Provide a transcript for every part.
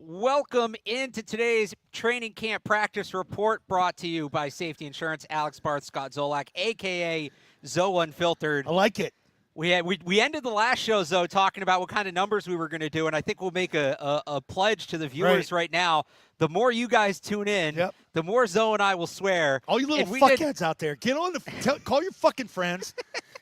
Welcome into today's training camp practice report brought to you by Safety Insurance. Alex Barth, Scott Zolak, a.k.a. Zo Unfiltered. I like it. We ended the last show, Zo, talking about what kind of numbers we were going to do, and I think we'll make a pledge to the viewers right now. The more you guys tune in, the more Zo and I will swear. All you little fuckheads out there, get on call your fucking friends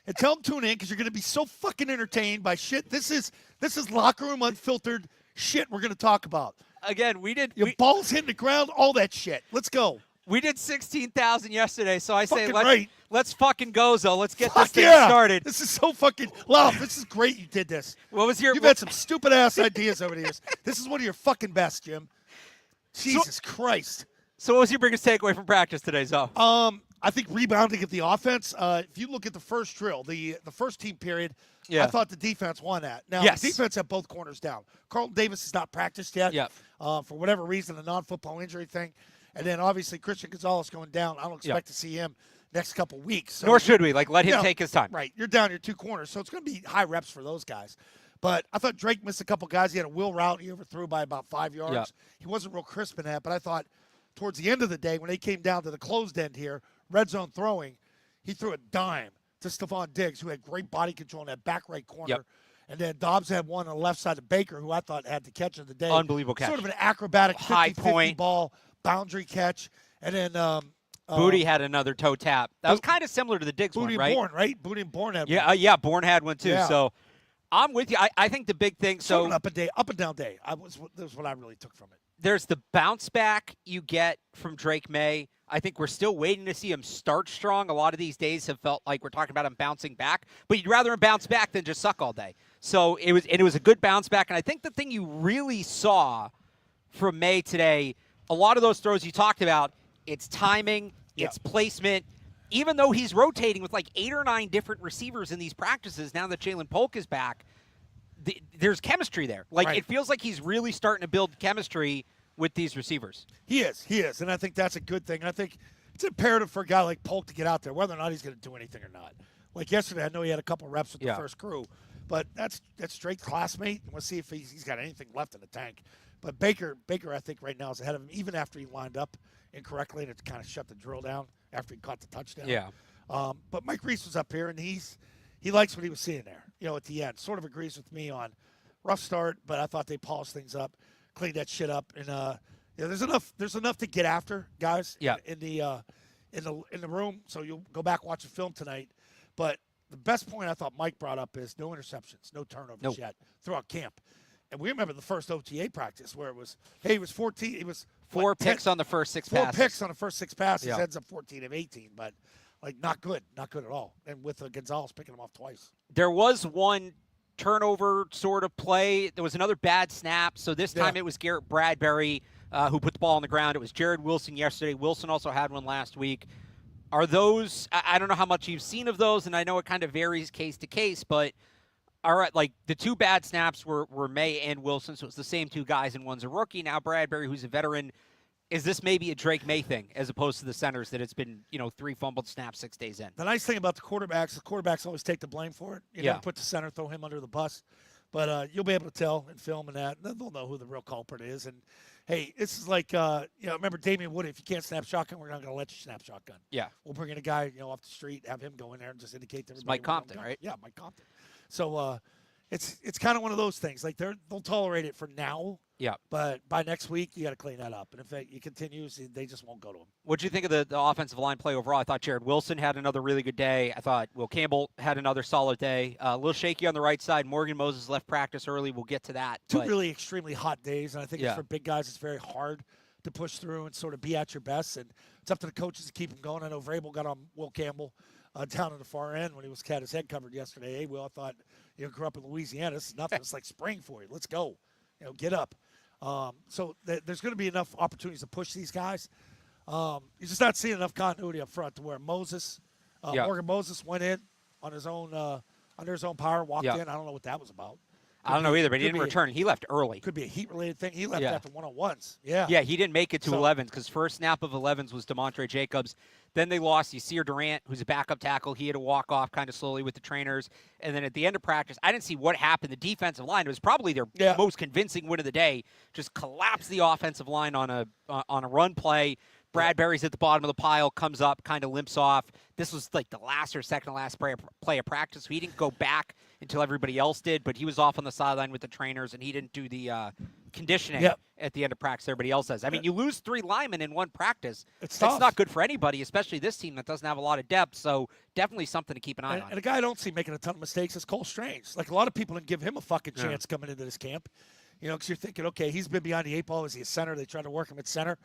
and tell them tune in because you're going to be so fucking entertained by shit. This is locker room unfiltered shit we're going to talk about. Again, Your balls hitting the ground, all that shit. Let's go. We did 16,000 yesterday, so I say let's fucking go, Zo. Let's get this thing started. This is so fucking love. This is great you did this. You've had some stupid ass ideas over the years. This is one of your fucking best, Jim. Jesus Christ. So what was your biggest takeaway from practice today, Zo? I think rebounding of the offense. If you look at the first drill, the first team period, I thought the defense won that. Now, the defense had both corners down. Carlton Davis has not practiced yet for whatever reason, a non-football injury thing. And then, obviously, Christian Gonzalez going down. I don't expect to see him next couple weeks. So, nor should we. Let him take his time. Right. You're down your two corners, so it's going to be high reps for those guys. But I thought Drake missed a couple guys. He had a wheel route. He overthrew by about 5 yards. Yep. He wasn't real crisp in that. But I thought towards the end of the day, when they came down to the closed end here, red zone throwing, he threw a dime to Stephon Diggs, who had great body control in that back right corner. Yep. And then Dobbs had one on the left side of Baker, who I thought had the catch of the day. Unbelievable catch. Sort of an acrobatic high 50-50 ball, boundary catch. And then Booty had another toe tap. That was kind of similar to the Diggs one, right? Bourne, right? Booty and Bourne had one. Yeah, Bourne had one too. Yeah. So I'm with you. I think the big thing. So an up and down day. That was what I really took from it. There's the bounce back you get from Drake May. I think we're still waiting to see him start strong. A lot of these days have felt like we're talking about him bouncing back, but you'd rather him bounce back than just suck all day. So it was a good bounce back, and I think the thing you really saw from May today, a lot of those throws you talked about, it's timing, it's placement. Even though he's rotating with like 8 or 9 different receivers in these practices, now that Jalen Polk is back, there's chemistry there. It feels like he's really starting to build chemistry with these receivers. He is, and I think that's a good thing. And I think it's imperative for a guy like Polk to get out there, whether or not he's going to do anything or not. Like yesterday, I know he had a couple reps with the first crew, but that's Drake's classmate. We'll see if he's got anything left in the tank. But Baker, I think right now is ahead of him, even after he lined up incorrectly to kind of shut the drill down after he caught the touchdown. Yeah. But Mike Reese was up here, and he likes what he was seeing there. At the end, sort of agrees with me on rough start, but I thought they polished things up, cleaned that shit up, and there's enough to get after, guys. Yeah. In the room, so you'll go back watch the film tonight. But the best point I thought Mike brought up is no interceptions, no turnovers yet throughout camp. And we remember the first OTA practice where it was 14. It was 4 picks on the first 6 passes. 4 picks on the first 6 passes. Ends up 14 of 18, but not good at all. And with Gonzalez picking him off twice. There was one turnover sort of play. There was another bad snap. So this time it was Garrett Bradbury who put the ball on the ground. It was Jared Wilson yesterday. Wilson also had one last week. Are those? I don't know how much you've seen of those, and I know it kind of varies case to case, but. All right, the 2 bad snaps were May and Wilson, so it's the same 2 guys, and one's a rookie. Now Bradbury, who's a veteran, is this maybe a Drake May thing as opposed to the centers that it's been, 3 fumbled snaps 6 days in? The nice thing about the quarterbacks always take the blame for it. You never put the center, throw him under the bus. But you'll be able to tell in film and that. They'll know who the real culprit is. And, hey, this is like, remember Damian Wood, if you can't snap shotgun, we're not going to let you snap shotgun. Yeah. We'll bring in a guy, off the street, have him go in there and just indicate to everybody. It's Mike Compton, right? Yeah, Mike Compton. So it's kind of one of those things. Like they'll tolerate it for now. Yeah. But by next week, you got to clean that up. And if it continues, they just won't go to him. What do you think of the offensive line play overall? I thought Jared Wilson had another really good day. I thought Will Campbell had another solid day. A little shaky on the right side. Morgan Moses left practice early. We'll get to that. 2 really extremely hot days. And I think Yeah. for big guys, it's very hard to push through and sort of be at your best. And it's up to the coaches to keep them going. I know Vrabel got on Will Campbell down at the far end when he had his head covered yesterday. Hey, Will, I thought grew up in Louisiana. This is nothing. It's like spring for you. Let's go. Get up. So there's going to be enough opportunities to push these guys. You're just not seeing enough continuity up front to where Morgan Moses went in on his own under his own power, walked in. I don't know what that was about. I don't know either, but he didn't return. He left early. Could be a heat-related thing. He left after 101s. Yeah. Yeah, he didn't make it to 11s because first snap of 11s was DeMontre Jacobs. Then they lost Yasir Durant, who's a backup tackle. He had to walk off kind of slowly with the trainers. And then at the end of practice, I didn't see what happened. The defensive line, it was probably their most convincing win of the day, just collapsed the offensive line on a run play. Bradbury's at the bottom of the pile, comes up, kind of limps off. This was like the last or second to last play of practice. So he didn't go back until everybody else did, but he was off on the sideline with the trainers, and he didn't do the conditioning at the end of practice everybody else does. I mean, you lose 3 linemen in one practice. That's not good for anybody, especially this team that doesn't have a lot of depth. So definitely something to keep an eye on. And a guy I don't see making a ton of mistakes is Cole Strange. Like, a lot of people didn't give him a fucking chance coming into this camp. You know, because you're thinking, okay, he's been behind the 8 ball. Is he a center? They tried to work him at center.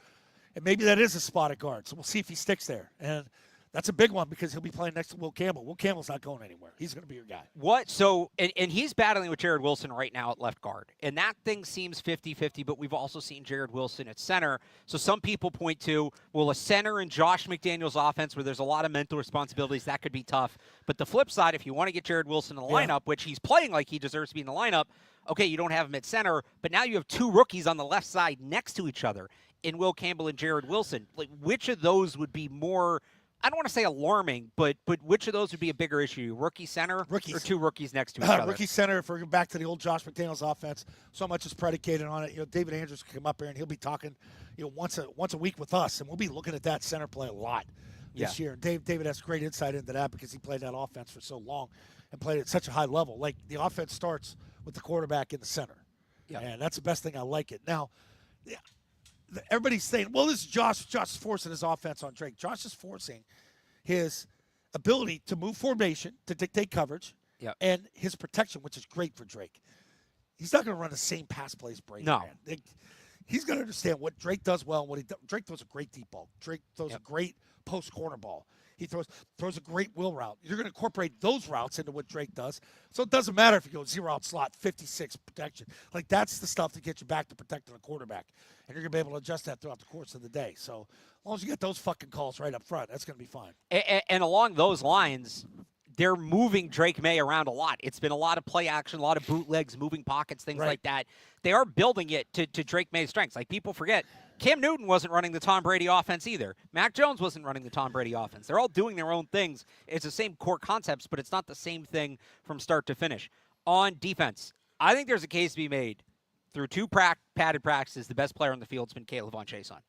And maybe that is a spot at guard. So we'll see if he sticks there. And that's a big one because he'll be playing next to Will Campbell. Will Campbell's not going anywhere. He's going to be your guy. What? So, and he's battling with Jared Wilson right now at left guard. And that thing seems 50-50, but we've also seen Jared Wilson at center. So some people point to, well, a center in Josh McDaniels' offense where there's a lot of mental responsibilities, that could be tough. But the flip side, if you want to get Jared Wilson in the lineup, which he's playing like he deserves to be in the lineup, okay, you don't have him at center, but now you have 2 rookies on the left side next to each other in Will Campbell and Jared Wilson. Like, which of those would be more, I don't want to say alarming, but which of those would be a bigger issue? Rookie center or 2 rookies next to each other? Rookie center, if we're back to the old Josh McDaniels offense, so much is predicated on it. You know, David Andrews can come up here and he'll be talking, you know, once a week with us, and we'll be looking at that center play a lot this year. David has great insight into that because he played that offense for so long and played at such a high level. Like, the offense starts with the quarterback in the center. And that's the best thing. I like it. Now, everybody's saying, well, this is Josh is forcing his offense on Drake. Josh is forcing his ability to move formation, to dictate coverage, and his protection, which is great for Drake. He's not going to run the same pass plays Brady ran. He's going to understand what Drake does well and what he does. Drake throws a great deep ball. Drake throws a great post corner ball. He throws a great wheel route. You're going to incorporate those routes into what Drake does. So it doesn't matter if you go 0-out slot, 56 protection. Like, that's the stuff that gets you back to protecting the quarterback. And you're going to be able to adjust that throughout the course of the day. So as long as you get those fucking calls right up front, that's going to be fine. And along those lines, they're moving Drake May around a lot. It's been a lot of play action, a lot of bootlegs, moving pockets, things like that. They are building it to Drake May's strengths. Like, people forget, Cam Newton wasn't running the Tom Brady offense either. Mac Jones wasn't running the Tom Brady offense. They're all doing their own things. It's the same core concepts, but it's not the same thing from start to finish. On defense, I think there's a case to be made. Through 2 padded practices, the best player on the field has been Caleb Von Chason.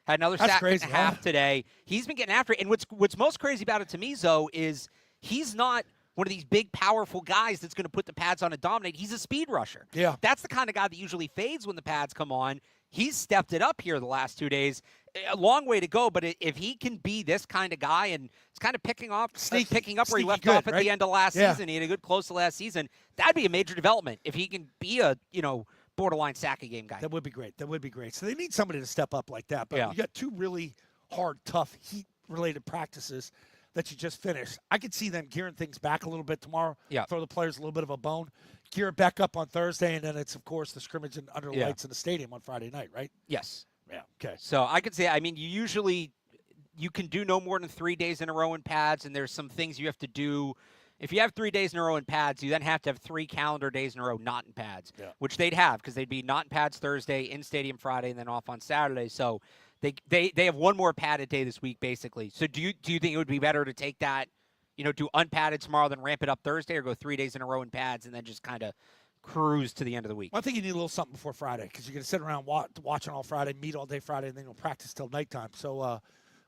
Had another sack and a half today. He's been getting after it. And what's most crazy about it to me, Zoe, is he's not one of these big, powerful guys that's going to put the pads on and dominate. He's a speed rusher. Yeah. That's the kind of guy that usually fades when the pads come on. He's stepped it up here the last 2 days. A long way to go, but if he can be this kind of guy, and it's kind of picking up where he left off at the end of last season. He had a good close to last season. That'd be a major development if he can be a, borderline sack-a-game guy. That would be great. So they need somebody to step up like that. But you got 2 really hard, tough, heat-related practices that you just finished. I could see them gearing things back a little bit tomorrow. Throw the players a little bit of a bone. Gear it back up on Thursday, and then it's, of course, the scrimmage under lights in the stadium on Friday night, right? Yes. Yeah, okay. So I could say, you can do no more than 3 days in a row in pads, and there's some things you have to do. If you have 3 days in a row in pads, you then have to have 3 calendar days in a row not in pads, which they'd have because they'd be not in pads Thursday, in stadium Friday, and then off on Saturday. So they have 1 more padded day this week, basically. So do you think it would be better to take that, do unpadded tomorrow, then ramp it up Thursday, or go 3 days in a row in pads and then just kind of cruise to the end of the week? Well, I think you need a little something before Friday because you're going to sit around watching all Friday, meet all day Friday, and then you'll practice till nighttime. So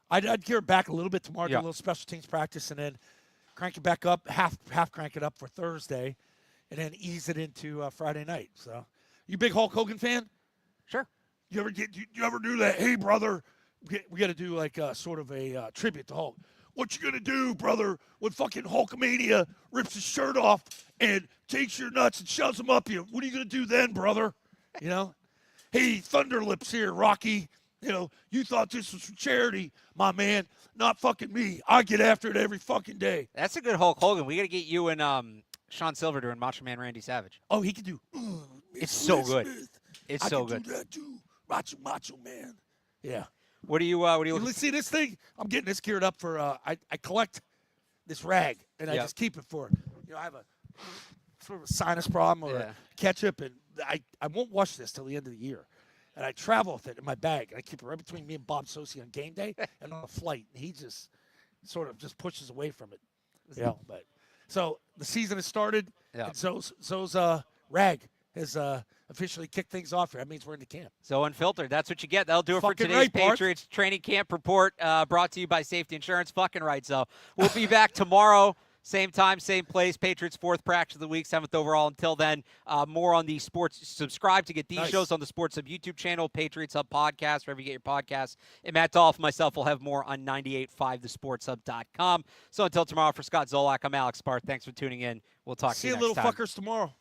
I'd gear it back a little bit tomorrow, do a little special teams practice, and then crank it back up, half crank it up for Thursday, and then ease it into Friday night. So, you big Hulk Hogan fan? Sure. You ever do that? Hey, brother, we got to do like sort of a tribute to Hulk. What you gonna do, brother, when fucking Hulkamania rips his shirt off and takes your nuts and shoves them up you? What are you gonna do then, brother? Hey, Thunder Lips here, Rocky. You thought this was for charity, my man. Not fucking me. I get after it every fucking day. That's a good Hulk Hogan. We got to get you and Sean Silver doing Macho Man Randy Savage. Oh, he can do. It's so good. It's so good. I can do that too. Macho Man. Yeah. What do you looking? Let's see this thing. I'm getting this geared up for. I collect this rag and I just keep it for. I have a sort of a sinus problem or a ketchup, and I won't wash this till the end of the year. And I travel with it in my bag, and I keep it right between me and Bob Sosi on game day and on a flight. And sort of just pushes away from it. But so the season has started, and so's Rag has officially kicked things off here. That means we're into camp. So Unfiltered, that's what you get. That'll do it for Fucking today's right, Bart. Patriots Training Camp Report, brought to you by Safety Insurance. Fucking right. So we'll be back tomorrow. Same time, same place. Patriots' 4th practice of the week, 7th overall. Until then, more on the sports. Subscribe to get these shows on the Sports Hub YouTube channel, Patriots Hub podcast, wherever you get your podcasts. And Matt Dolph and myself will have more on 98.5thesportshub.com. So until tomorrow, for Scott Zolak, I'm Alex Barth. Thanks for tuning in. We'll talk to you next time. See you little fuckers tomorrow.